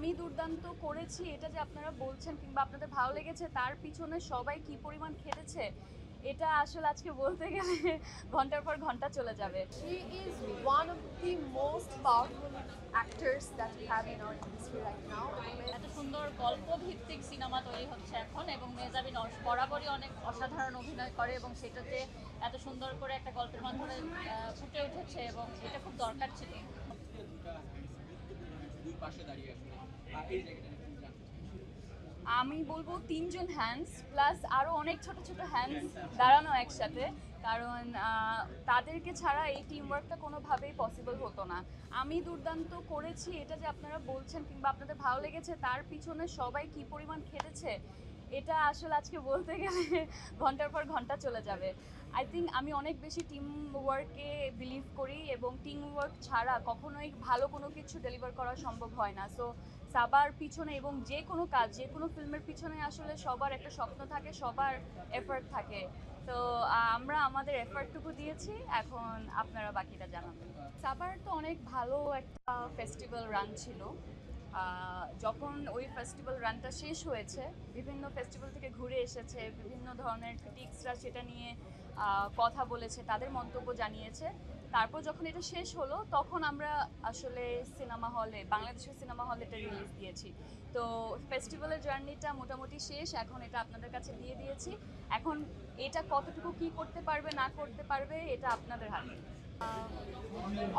আমি দুর্দান্ত করেছি এটা যে আপনারা বলছেন কিংবা আপনাদের ভালো লেগেছে তার পিছনে সবাই কি পরিমাণ খেটেছে এটা আসলে আজকে বলতে গেলে ঘন্টার পর ঘন্টা চলে যাবে। She is one of the most powerful actors that we have in our industry right now. এত সুন্দর গল্প ভিত্তিক সিনেমা তৈরি হচ্ছে এখন এবং মেহজাবিন বরাবরই অনেক অসাধারণ অভিনয় করে এবং সেটাতে এত সুন্দর করে একটা গল্পের মাধ্যমে ফুটে উঠেছে এবং এটা খুব দরকার ছিল। দুই পাশে দাঁড়িয়ে আসলে এই জায়গাটা আমি বলবো তিনজন হ্যান্ডস প্লাস আরও অনেক ছোট ছোট হ্যান্ডস দাঁড়ানো একসাথে, কারণ তাদেরকে ছাড়া এই টিম ওয়ার্কটা কোনোভাবেই পসিবল হতো না। আমি দুর্দান্ত করেছি এটা যে আপনারা বলছেন কিংবা আপনাদের ভালো লেগেছে তার পিছনে সবাই কি পরিমাণ খেটেছে এটা আসলে আজকে বলতে গেলে ঘন্টার পর ঘন্টা চলে যাবে। আই থিঙ্ক আমি অনেক বেশি টিম ওয়ার্কে বিলিভ করি এবং টিম ওয়ার্ক ছাড়া কখনোই ভালো কোনো কিছু ডেলিভার করা সম্ভব হয় না। সো সাবার পিছনে এবং যে কোনো কাজ যে কোনো ফিল্মের পিছনে আসলে সবার একটা স্বপ্ন থাকে, সবার এফার্ট থাকে। তো আমরা আমাদের এফার্টটুকু দিয়েছি, এখন আপনারা বাকিটা জানাবেন। সাবার তো অনেক ভালো একটা ফেস্টিভ্যাল রান ছিল। যখন ওই ফেস্টিভ্যাল রানটা শেষ হয়েছে, বিভিন্ন ফেস্টিভ্যাল থেকে ঘুরে এসেছে, বিভিন্ন ধরনের ক্রিটিক্সরা সেটা নিয়ে কথা বলেছে, তাদের মন্তব্য জানিয়েছে। তারপর যখন এটা শেষ হলো তখন আমরা আসলে সিনেমা হলে, বাংলাদেশের সিনেমা হলে এটা রিলিজ দিয়েছি। তো ফেস্টিভ্যালের জার্নিটা মোটামুটি শেষ, এখন এটা আপনাদের কাছে দিয়ে দিয়েছি। এখন এটা কতটুকু কি করতে পারবে না করতে পারবে এটা আপনাদের হাতে।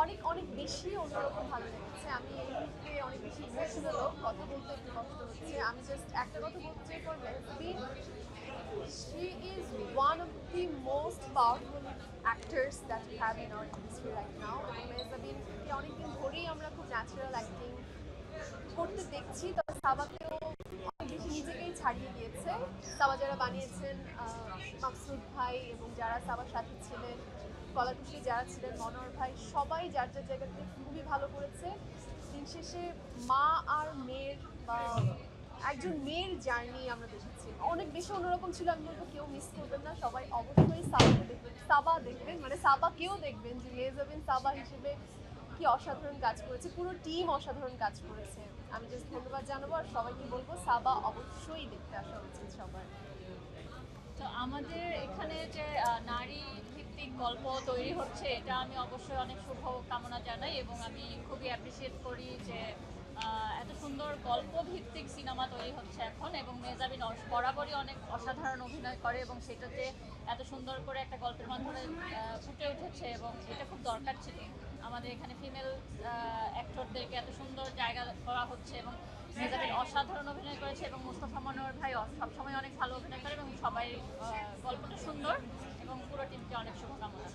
অনেক অনেক বেশি অন্যরকম ভালো লেগেছে। আমি এই মুহূর্তে অনেক বেশি ইমোশনালও, কথা বলতে একটু কষ্ট হচ্ছে। আমি জাস্ট একটা কথা বলতে চাই, for Mehjabin, she is one of the most powerful actors that we have in our industry right now. এবং মেহজাবিনকে অনেকদিন ধরেই আমরা খুব ন্যাচারাল অ্যাক্টিং করতে দেখছি, তবে সাবাকেও অনেক বেশি নিজেকেই ছাড়িয়ে দিয়েছে। সাবা যারা বানিয়েছেন, মাকসুদ ভাই এবং যারা সাবার সাথে ছিলেন, কলাকুশলী যারা ছিলেন, মনোহর ভাই, সবাই যার যার জায়গাতে খুবই ভালো করেছে। দিন শেষে মা আর মেয়ের বা একজন মেয়ের জার্নি আমরা দেখেছি, অনেক বেশি অন্যরকম ছিল। আমি বলবো কেউ মিস করবেন না, সবাই অবশ্যই সাবাকে দেখবেন, সাবা দেখবেন, মানে সাবাকেও দেখবেন যে মেহজাবিন সাবা হিসেবে কি অসাধারণ কাজ করেছে, পুরো টিম অসাধারণ কাজ করেছে। আমি জাস্ট ধন্যবাদ জানাবো আর সবাইকে বলবো সাবা অবশ্যই দেখতে আসা উচিত সবার। তো আমাদের এখানে যে নারী ভিত্তিক গল্প তৈরি হচ্ছে এটা আমি অবশ্যই অনেক শুভ কামনা জানাই এবং আমি খুবই অ্যাপ্রিসিয়েট করি যে এত সুন্দর গল্প ভিত্তিক সিনেমা তৈরি হচ্ছে এখন এবং মেহজাবিন বরাবরই অনেক অসাধারণ অভিনয় করে এবং সেটাতে এত সুন্দর করে একটা গল্পের মাধ্যমে ফুটে উঠেছে এবং এটা খুব দরকার ছিল। আমাদের এখানে ফিমেল অ্যাক্টরদেরকে এত সুন্দর জায়গা করা হচ্ছে এবং মেহজাবিন অসাধারণ অভিনয় করেছে এবং মুস্তাফা মনোহর ভাই সবসময় অনেক ভালো অভিনয় করে এবং সবাই গল্পটা সুন্দর এবং পুরো টিমকে অনেক শুভকামনা।